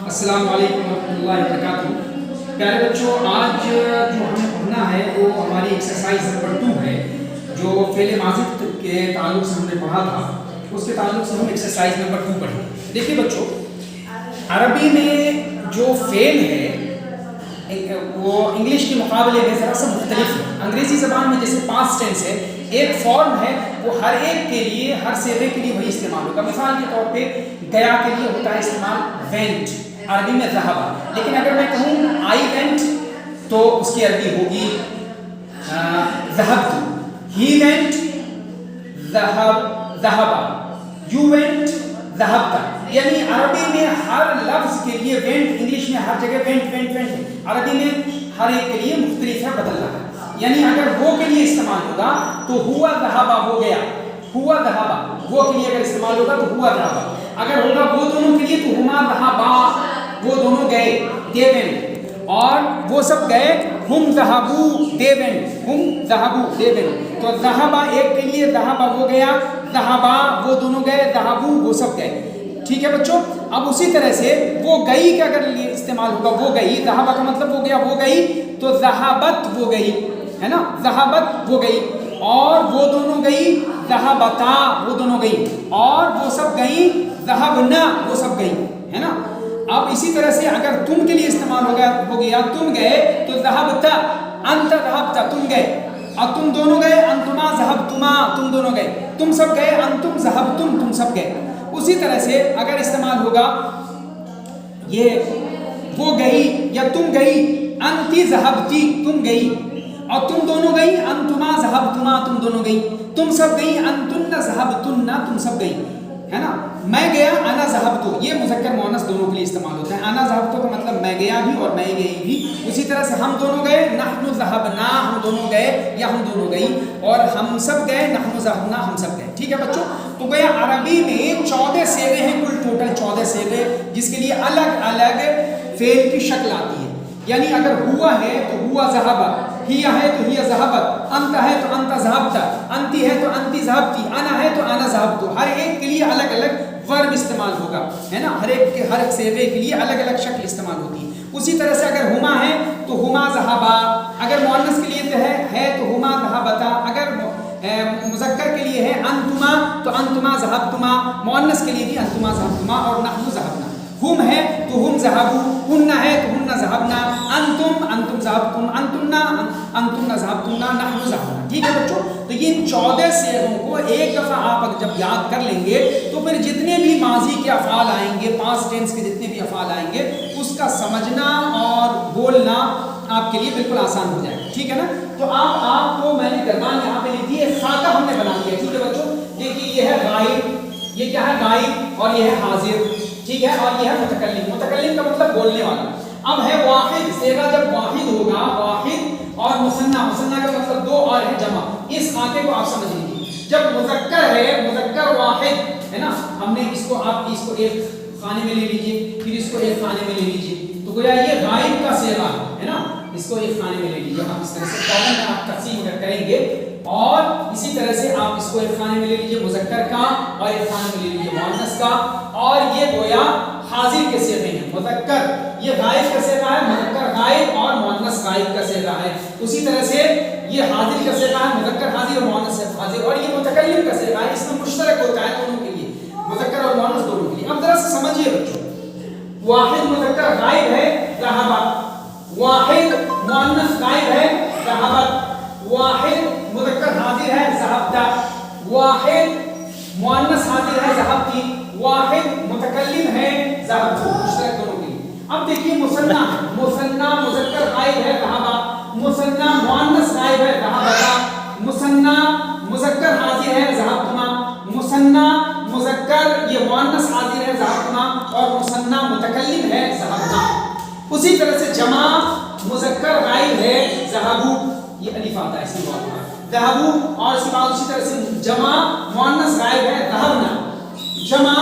السلام علیکم ورحمۃ اللہ وبرکاتہ۔ پیارے بچوں، آج جو ہمیں پڑھنا ہے وہ ہماری ایکسرسائز نمبر 2 ہے، جو فعل ماضی کے تعلق سے ہم نے پڑھا تھا، اس کے تعلق سے ہم ایکسرسائز نمبر 2 پڑھیں گے۔ دیکھیے بچوں، عربی میں جو فعل ہے وہ انگلش کے مقابلے میں ذرا سا مختلف ہے۔ انگریزی زبان میں جیسے پاسٹ ٹینس ہے، ایک فارم ہے، وہ ہر ایک کے لیے، ہر صیغے کے لیے وہی استعمال ہوگا۔ مثال کے طور پہ گیا کے لیے ہوتا ہے استعمال وینٹ، عربی میں ذہبا، لیکن اگر میں کہوں آئی وینٹ تو اس کی عربی ہوگی ذہبت، ہی وینٹ ذہبا، یو وینٹ ذہبت۔ یعنی عربی میں ہر لفظ کے لیے وینٹ، انگلش میں ہر جگہ وینٹ وینٹ وینٹ ہے، عربی میں ہر ایک کے لیے مختلف ہے، بدل رہا ہے۔ یعنی اگر وہ کے لیے استعمال ہوگا تو ہوا ذہبا، ہو گیا، ہوا ذہبا، وہ کے لیے اگر استعمال ہوگا تو ہوا ذہبا۔ اگر ہوگا وہ دونوں کے لیے تو ہما ذہبا، وہ دونوں گئے، دے وینٹ، اور وہ سب گئے، ہم ذہبو، دے وینٹ، ہم ذہبو، دے وینٹ۔ تو ذہبا ایک کے لیے، ذہبا وہ گیا، ذہبا وہ دونوں گئے، ذہبو وہ سب گئے۔ ٹھیک ہے بچوں، اب اسی طرح سے وہ گئی کا اگر استعمال ہوگا، وہ گئی، ذہبا کا مطلب ہو گیا وہ گئی، تو ذہبت وہ گئی، ہے نا، ذہبت وہ گئی، اور وہ دونوں گئی، ذہبتا وہ دونوں گئی، اور وہ سب گئی، ذہبنا وہ سب گئی، ہے نا۔ اب اسی طرح سے اگر تم کے لیے استعمال ہو گیا تم گئے، تو ذہبتا، انت ذہبتا تم گئے، اور تم دونوں گئے، انتما ذہبتما تم دونوں گئے، تم سب گئے، انتم ذہبتم تم سب گئے۔ اسی طرح سے اگر استعمال ہوگا یہ وہ گئی یا تم گئی، انتی ذہبتی تم گئی، اور تم دونوں گئی، انتما ذہبتما تم دونوں گئی، تم سب گئی، انتن ذہبتن تم سب گئی، ہے نا۔ میں گیا، انا ذہبتو، یہ مذکر مؤنث دونوں کے لیے استعمال ہوتا ہے۔ انا ذہبتو کا مطلب میں گیا بھی اور میں گئی بھی۔ اسی طرح سے ہم دونوں گئے، نحن ذہبنا ہم دونوں گئے یا ہم دونوں گئی، اور ہم سب گئے، نحن ذہبنا ہم سب گئے۔ ٹھیک ہے بچوں، تو گویا عربی میں 14 صیغے ہیں، کل ٹوٹل 14 صیغے، جس کے لیے الگ الگ فعل کی شکل آتی ہے۔ یعنی اگر ہوا ہے تو ہوا ذہبا، ہیا ہے تو ہیا ذہبت، انت ہے تو انت ذہبتا، انتی ہے تو انتی ذہبتی، انا ہے تو انا ذہبتو۔ ہر ایک کے لیے الگ الگ ورب استعمال ہوگا، ہے نا، ہر ایک صیغے کے لیے الگ الگ شکل استعمال ہوتی ہے۔ اسی طرح سے اگر ہما ہے تو ہما ذہبا، اگر مؤنث کے لیے ہے تو ہما ذہبتا، اگر مذکر کے لیے ہے انتما تو انتما ذہبتما، مؤنث کے لیے بھی انتما ذہبتما، اور نحن ذہبنا۔ ہم ہے تو ہم ذہبو، ہن ہے تو ہن ذہبنا، انتم ذہبتم، انتن ذہبتن، نحن ذہبنا۔ ٹھیک ہے بچوں، تو یہ 14 صیغوں کو ایک دفعہ آپ جب یاد کر لیں گے تو پھر جتنے بھی ماضی کے افعال آئیں گے، پاسٹ ٹینس کے جتنے بھی افعال آئیں گے، اس کا سمجھنا اور بولنا آپ کے لیے بالکل آسان ہو جائے گا۔ ٹھیک ہے نا۔ تو آپ کو میں نے درمیان یہاں پہ لکھی ہے، خاکہ ہم نے بنا دیا۔ ٹھیک ہے بچوں، دیکھیے یہ ہے غائب، یہ کیا ہے غائب، اور یہ ہے حاضر، ٹھیک ہے، اور یہ ہے متکلم۔ متکلم کا مطلب بولنے والا۔ اب ہے واحد، صیغہ جب واحد ہوگا، واحد اور مثنیٰ، مثنیٰ کا مطلب دو اور ہے جمع، اس خاکے کو آپ سمجھ لیجیے۔ جب مذکر ہے، مذکر واحد ہے نا، ہم نے اس کو، آپ اس کو ایک خانے میں لے لیجیے، پھر اس کو ایک خانے میں لے لیجیے، تو گویا یہ غائب کا صیغہ ہے نا، اس کو ایک خانے میں لے لیجیے۔ آپ اس طرح سے فوراً آپ تقسیم اگر کریں گے، اور اسی طرح سے آپ اس کو ایک خانے میں لے لیجیے مذکر کا، اور ایک خانے میں لے لیجیے مؤنث کا، اور یہ گویا حاضر کے صیغے ہیں۔ مذکر یہ غائب کا صیغہ ہے، مذکر غائب، اور مؤنث غائب کا صیغہ ہے۔ اسی طرح سے یہ حاضر کا صیغہ ہے، مذکر حاضر اور مؤنث حاضر، اور یہ متکلم کا صیغہ ہے، اس میں مشترک ہوتا ہے دونوں کے لیے، مذکر اور مؤنث دونوں کے لیے۔ اب ذرا سے سمجھیے بچوں، واحد مذکر غائب ہے ذہبا، واحد مؤنث غائب ہے ذہبت، واحد مذکر حاضر ہے ذہبتا، واحد مؤنث حاضر ہے ذہبتی، واحد متکلم ہے ذہبتو، مشترک دونوں کے لیے۔ اب دیکھیے مثنیٰ، مثنیٰ مذکر غائب ہے ذہبا، مثنیٰ مؤنث غائب ہے ذہبتا، مثنیٰ مذکر حاضر ہے ذہبتما، مثنیٰ مذکر یہ مؤنث حاضر ہے ذہبتما، اور مثنیٰ متکلم ہے ذہبنا۔ اسی طرح سے جمع مذکر غائب ہے ذہبو، یہ الف آتا ہے اس میں بات ذہبو، اور اس کے بعد اسی طرح سے جمع مؤنث غائب ہے ذہبنا، جمع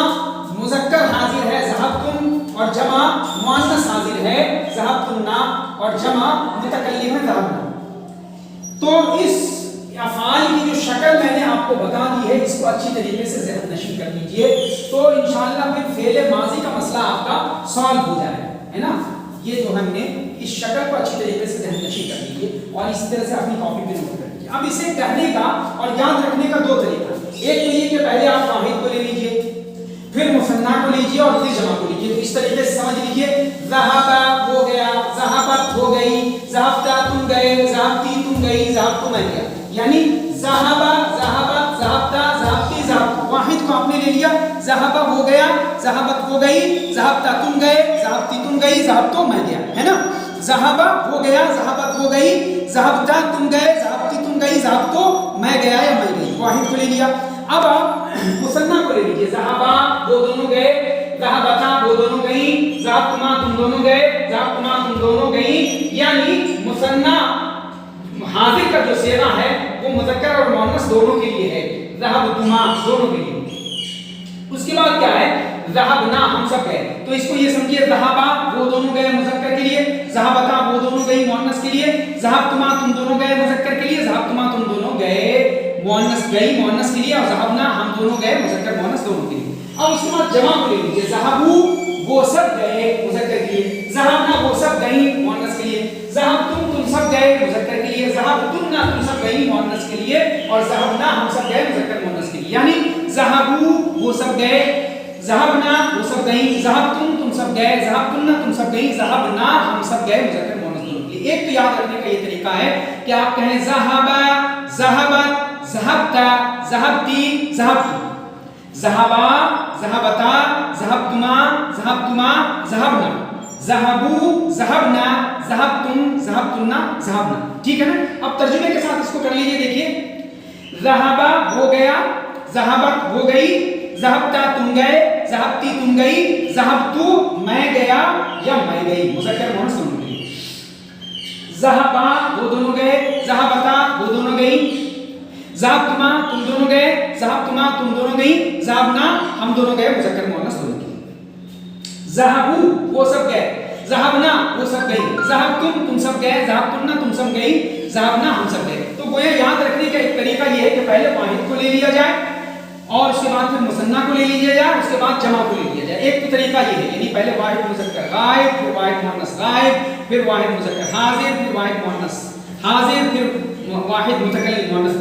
مذکر حاضر ہے ذہبتم، اور جمع مؤنث حاضر ہے ذہبتنا، اور جمع متکلم ہے ذہبنا۔ تو اس افعال کی جو شکل میں نے آپ کو بتا دی ہے، اس کو اچھی طریقے سے ذہن نشین کر لیجئے، تو انشاءاللہ پھر فعل ماضی کا مسئلہ آپ کا सॉल्व हो जाएगा, है ना। ये जो हमने इस शक्ल को अच्छी तरीके से ध्याननशी कर लीजिए और इस तरह से अपनी कॉपी पे नोट कर लीजिए। अब इसे कहने का और याद रखने का दो तरीका, एक तो ये कि पहले आप वाहिद को ले लीजिए, फिर मुसन्ना को लीजिए और फिर जमा को लीजिए। तो इस तरीके से समझ लीजिए, ज़हाबा हो गया, ज़हाबत हो गई, ज़हाबता तुम गए, ज़हाबती तुम गई, ज़हाबतु मैं गया। यानी ज़हाबा, ज़हाबत, ज़हाबता, ज़हाबती, ज़हाबतु, वाहिद को आपने ले लिया, ज़हाबा हो गया, ज़हाबत हो गई, ज़हाबता तुम गए, ज़हाबती तुम गई, ज़हाबतु मैं गया, है ना। ज़हाबा हो गया, ज़हाबत हो गई, ज़हाबता तुम गए, ज़हाबती तुम गई, ज़हाबतु मैं गया या मैं गई, वाहिद को ले लिया। अब आप मुसन्ना को ले लीजिए, ज़हाबा वो दोनों गए, ज़हाबता वो दोनों गई, ज़हाबतुमा तुम दोनों गए, ज़हाबतुमा तुम दोनों गई। यानी मुसन्ना हाजिर का जो सेगा है वो मुज़क्कर और मुअन्नस दोनों के लिए है, ज़हबतुमा दोनों के लिए। उसके बाद क्या है, ज़हबना हम सब गए, तो इसको ये समझिए, ज़हाबा वो दोनों गए मुज़क्कर के लिए, ज़हाबता वो दोनों गई मुअन्नस के लिए, ज़हबतुमा तुम दोनों गए मुज़क्कर के लिए, ज़हबतुमा तुम दोनों गए मुअन्नस गई मुअन्नस के लिए, और ज़हबना हम दोनों गए मुज़क्कर मुअन्नस दोनों के लिए। अब उसके बाद जमा को ले लीजिए, ज़हबू वो सब गए मुज़क्कर के लिए, ज़हबना वो सब गई मुअन्नस के लिए, ज़हबतुम तुम सब गए मुज़क्कर के लिए, ज़हबतुन्ना तुम सब गई मुअन्नस के लिए, और ज़हबना हम सब गए मुज़क्कर मुअन्नस के लिए। यानी ज़हबू वो सब गए, ज़हबना वो सब गई, ज़हबतुम तुम सब गए, ज़हबतुन्ना तुम सब गई, ज़हबना हम सब गए मुज़क्कर मुअन्नस दोनों के लिए। एक तो याद रखने का ये तरीका है कि आप कहें ज़हबा, ज़हबत, ज़हबता, ज़हबती, ज़हबतु, ज़हबा, ज़हबता, ज़हबतुमा, ज़हबतुमा, ज़हबना, ज़हबू, ज़हबना, ज़हबतुम, ज़हबतुन्ना, ज़हबना। ठीक है ना। अब तर्जुमे के साथ इसको कर लीजिए, देखिए, ज़हबा हो गया, ज़हबत हो गई, ज़हबता तुम गए, ज़हबती तुम गई, ज़हबतु मैं गया या मैं गई, मुज़क्कर मुअन्नस दोनों के लिए। ज़हबा वो दोनों गए, ज़हबता वो दोनों गई, ज़हबतुमा तुम दोनों गए, ज़हबतुमा तुम दोनों गई, ज़हबना हम दोनों गए, मुज़क्कर मुअन्नस दोनों के लिए। ज़हबू वो सब गए, ज़हबना वो सब गई, ज़हबतुम तुम सब गए, ज़हबतुन्ना तुम सब गई, ज़हबना हम सब गए। तो गोया याद रखने का एक तरीका ये है कि पहले वाहिद को ले लिया जाए और उसके बाद फिर मुसन्ना को ले लिया जाए, उसके बाद जमा को ले लिया जाए। एक तो तरीका ये है, यानी पहले वाहिद मुज़क्कर गायब, फिर वाहिद मुअन्नस गायब, फिर वाहिद मुज़क्कर हाजिर, फिर वाहिद मुअन्नस हाजिर, फिर वाहिद मुतकल्लिम मुअन्नस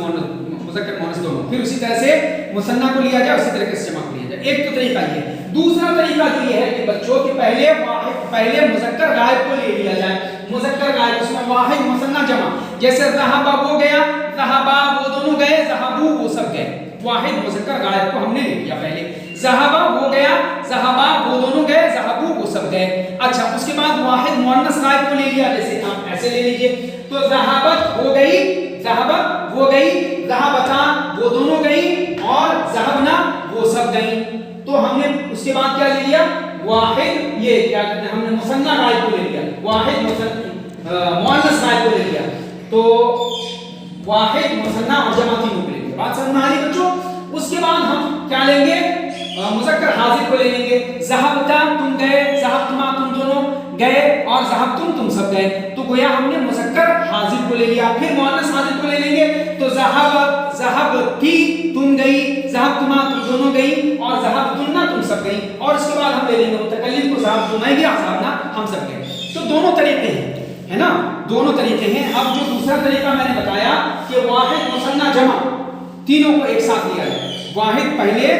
मुज़क्कर मुअन्नस दोनों, फिर उसी तरह से मुसन्ना को लिया जाए, उसी तरीके से जमा को लिया जाए। एक तो तरीका ये है। दूसरा तरीका जो ये है कि बच्चों के पहले मुज़क्कर गायब को ले लिया जाए, मुज़क्कर गायब, उसमें वाहिद मुसन्ना जमा, जैसे ज़हबा वो गया, ज़हबा वो दोनों गए, ज़हबू वो सब गए, वाहिद मुज़क्कर गायब को हमने ले लिया पहले। ज़हबा हो गया, ज़हबा वो दोनों गए, ज़हबू वो सब गए। अच्छा, उसके बाद वाहिद मुअन्नस गायब को ले लिया, जैसे आप ऐसे ले लीजिए, तो ज़हबत हो गई, ज़हबत वो गई, ज़हबता वो दोनों गई, और ज़हबना वो सब गई। तो हमने उसके बाद क्या ले लिया, वाहिद, ये क्या कहते हैं, हमने मुसन्ना गायब को ले लिया, वाहिद मुअन्नस गायब को ले लिया, तो वाहिद मुसन्ना और जमा तीनों को ले लिया। बात समझ में आ रही बच्चों। उसके बाद हम क्या लेंगे, मुज़क्कर हाजिर को ले लेंगे, ज़हबता तुम गए, ज़हबतुमा तुम दोनों गए, और ज़हबतुम तुम सब गए। तो गोया हमने मुज़क्कर हाजिर को ले लिया, फिर मुअन्नस हाजिर को ले लेंगे, तो ज़हबत, ज़हबती तुम गई, ज़हबतुमा तुम दोनों गई, और ज़हबतुन्ना तुम सब गई, और उसके बाद हम ले लेंगे मुतकल्लिम को, ज़हबतु मैं गया, ज़हबना हम सब गए। तो दोनों तरीके हैं, है ना, दोनों तरीके हैं। अब जो दूसरा तरीका मैंने बताया कि वाहिद मुसन्ना जमा तीनों को एक साथ लिया जाए, वाहिद पहले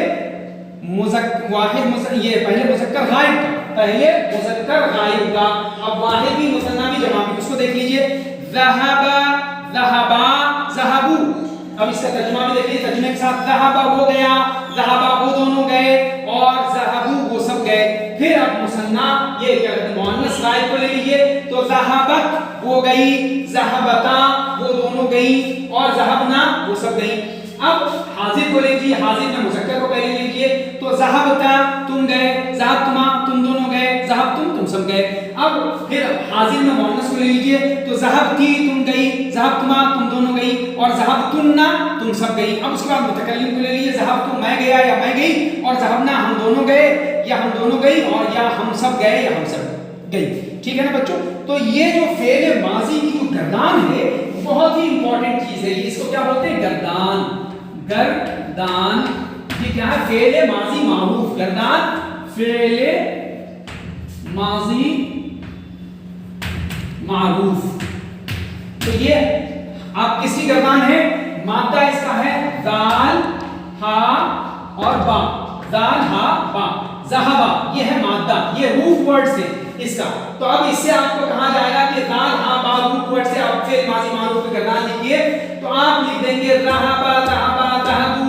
ये पहले मुज़क्कर गायब का, पहले मुज़क्कर गायब का, अब वाहिद भी मुसन्ना भी जमा भी। उसको देख लीजिए, ज़हबा, ज़हबा, ज़हबू। अब इसका तर्जुमा भी देखिए, तर्जुमे के साथ, ज़हबा हो गया, ज़हबा वो दोनों गए, और ज़हबू वो सब गए। फिर अब मुसन्ना, ये क्या कहते हैं, मुअन्नस गायब को ले लीजिए, तो ज़हबत वो गई, ज़हबता वो दोनों गई, और ज़हबना वो सब गई। अब हाजिर को लीजिए, हाजिर में मुज़क्कर को पहले लीजिए, तो ज़हबता तुम गए, ज़हबतुमा तुम दोनों गए, ज़हबतुम तुम सब गए। अब फिर हाजिर में मुअन्नस को ले लीजिए, तो ज़हबती तुम गई, ज़हबतुमा तुम दोनों गई, और ज़हबतुन्ना तुम सब गई। अब उसके बाद मुतकल्लिम को ले लीजिए, ज़हबतु मैं गया या मैं गई, और ज़हबना हम दोनों गए या हम दोनों गई, और या हम सब गए या हम सब गई। ठीक है ना बच्चों। तो ये जो फेल माजी की जो गर्दान है, बहुत ही इंपॉर्टेंट चीज है। इसको क्या बोलते हैं, गर्दान। गर्दान ये क्या है, फेल माजी मारूफ। गर्दान फेल माजी मारूफ। तो ये आप किसकी गर्दान है? मादा इसका है दाल हा और बा, दाल हा बा, ज़हबा ये है मादा, ये रूफ वर्ड से इसका। तो अब इससे आपको कहा जाएगा कि दाल हा बा रूफ वर्ड से आप फिर माजी मारूफ की गर्दान लिखिए। तो आप लिख देंगे ज़हबा ज़हबा ज़हबू,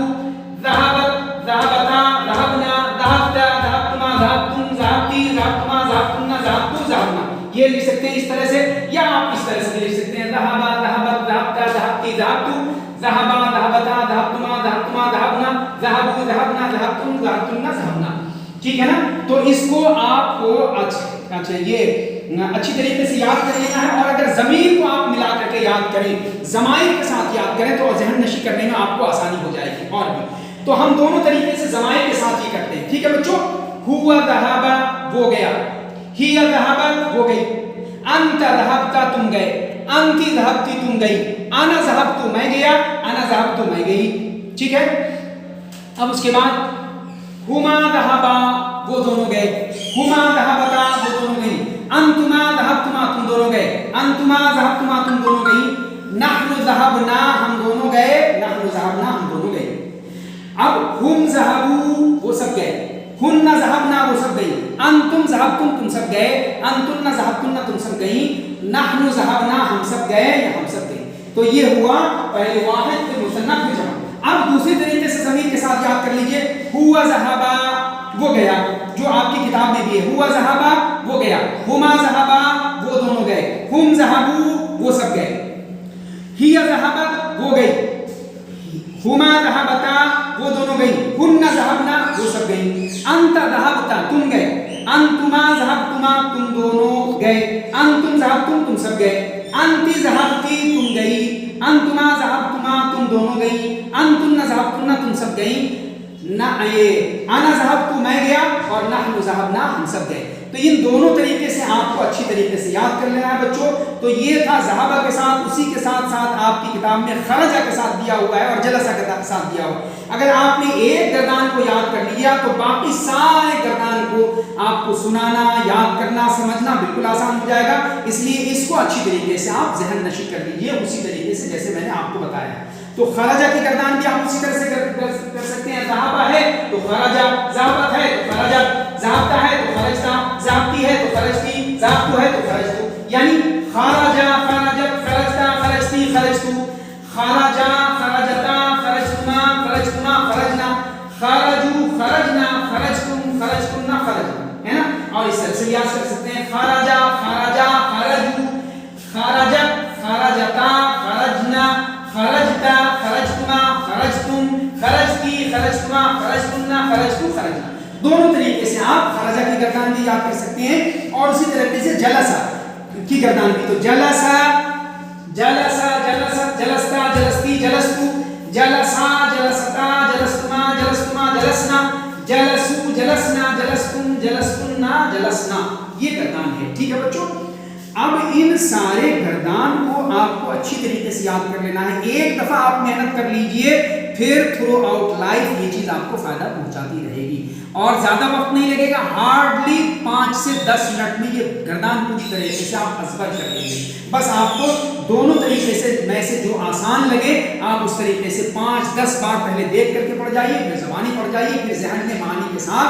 ज़हबत ज़हबता, ज़हबना ज़हबता, ज़हबतुमा ज़हबतुम, ज़हबती ज़हबतुमा, ज़हबतुन्ना ज़हबतु ज़हबना। ये लिख सकते हैं इस तरह से, या आप इस तरह से लिख सकते हैं ज़हबा ज़हबत ज़हबता ज़हबती ज़हबतु, ज़हबा ज़हबता ज़हबतुमा ज़हबतुमा ज़हबना, ज़हबू ज़हबना ज़हबतुम ज़हबतुन्ना ज़हबना। ठीक है ना? तो इसको आपको अच्छा ये अच्छी तरीके से याद कर लेना है। और अगर ज़मीर को आप मिला करके याद करें, ज़माइर के साथ याद करें तो ज़हन नशी करने में आपको आसानी हो जाएगी। और भी तो हम दोनों तरीके से ज़माइर के साथ ही करते हैं। ठीक है बच्चों? हुआ ज़हबा वो गया, हिया ज़हबत वो गई, अंत ज़हबता तुम गए, अंती ज़हबती तुम गई, अना ज़हबतु मैं गया, अना ज़हबतु मैं गई। ठीक है? अब उसके बाद हुमा ज़हबा वो दोनों गए, हुमा ज़हबता वो दोनों गई, अंतुमा ज़हबतुमा तुम दोनों गए, अंतुमा ज़हबतुमा तुम दोनों गई, नहनु ज़हबना हम दोनों गए, नहनु ज़हबना हम दोनों गए। अब हुम ज़हबू वो सब गए, हुन्ना ज़हबना वो सब गई, अंतुम ज़हबतुम तुम सब गए, अंतुन्ना ज़हबतुन्ना तुम सब गई, नहनु ज़हबना हम सब गए या हम सब गए। तो ये हुआ पहले वाहिद फिर मुसन्ना फिर जमा। अब दूसरी तरीके से ज़मीर के साथ याद कर लीजिए, हुआ ज़हबा वो गया, जो आपकी किताब में भी है, हुआ ज़हबा वो गया, हुमा ज़हबा वो दोनों गए, हुम ज़हबू वो सब गए, हिया ज़हबत वो गई, हुमा ज़हबता वो दोनों गई, हुन्ना ज़हबना वो सब गई, अंत ज़हबता तुम गए, अंतुमा ज़हबतुमा तुम दोनों गए, अंतुम ज़हबतुम तुम सब गए, अंती ज़हबती तुम गई, अंतुमा ज़हबतुमा तुम दोनों गई, अंतुन्ना ज़हबतुन्ना तुम सब गई, ना ये अना ज़हबतु मैं गया और नहनु ज़हबना हम सब गए। तो इन दोनों तरीके से आपको अच्छी तरीके से याद कर लेना है बच्चों। तो ये था ज़हबा के साथ, उसी के साथ साथ आपकी किताब में खरजा के साथ दिया हुआ है और जलसा के साथ दिया हुआ है। अगर आपने एक गर्दान को याद कर लिया तो बाकी सारे गर्दान को आपको सुनाना, याद करना, समझना बिल्कुल आसान हो जाएगा। इसलिए इसको अच्छी तरीके से आप ज़हन नशी कर लीजिए उसी तरीके से जैसे मैंने आपको बताया। तो खरजा की गर्दान भी आप उसी तरह से कर सकते हैं। ज़हबा है तो खरजा, ज़हबत है तो खरजा, ज़हबता है तो खरजता, ज़हबती है तो खरजती, ज़हबतु है तो खरजतु। यानी खरजा खरजत खरजता खरजती खरजतु, खरजा खरजता खरजतुमा खरजतुमा खरजना, खरजू खरजना खरजतुम खरजतुन्ना खरजना, है ना? और इस तरह से याद कर सकते हैं खरजा खरजा खरजू, खरजत खरजता खरजना, खरजता खरजतुमा खरजतुम, खरजती खरजतुमा खरजतुन्ना खरजतु खरजना। दोनों तरीके से आप खरजा की गर्दान भी याद कर सकते हैं और उसी तरीके से जलसा की गर्दान भी। तो जलसा जलसा जलसा जलस्ता जलस्ती जलस्तु, जलसा जलसता जलस्तुमा जलस्तुमा जलसना, जलसु जलसना जलस्तुम जलस्तुन्ना जलसना, ये गर्दान है। ठीक है बच्चों? अब इन सारे गर्दान को आपको अच्छी तरीके से याद कर लेना है। एक दफ़ा आप मेहनत कर लीजिए, फिर थ्रू आउट लाइफ ये चीज़ आपको फ़ायदा पहुंचाती रहेगी और ज़्यादा वक्त नहीं लगेगा। हार्डली 5 से 10 मिनट में ये गर्दान पूरी तरीके से आप असबर कर लेंगे। बस आपको दोनों तरीके से में से जो आसान लगे आप उस तरीके से 5-10 बार पहले देख करके पढ़ जाइए, फिर ज़बानी पढ़ जाइए, फिर ज़हन में मानी के साथ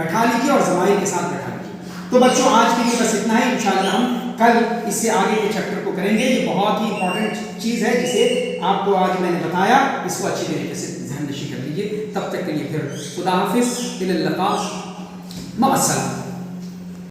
बैठा लीजिए और ज़माइर के साथ बैठा लीजिए। तो बच्चों आज के लिए बस इतना ही। इंशाअल्लाह हम कल इससे आगे के चैप्टर को करेंगे। ये बहुत ही इंपॉर्टेंट चीज़ है जिसे आपको आज मैंने बताया, इसको अच्छी तरीके से ध्यान नशी कर लीजिए। तब तक के लिए फिर खुदा हाफिज़, इल्ल लिक़ा, मअ अस्सलाम।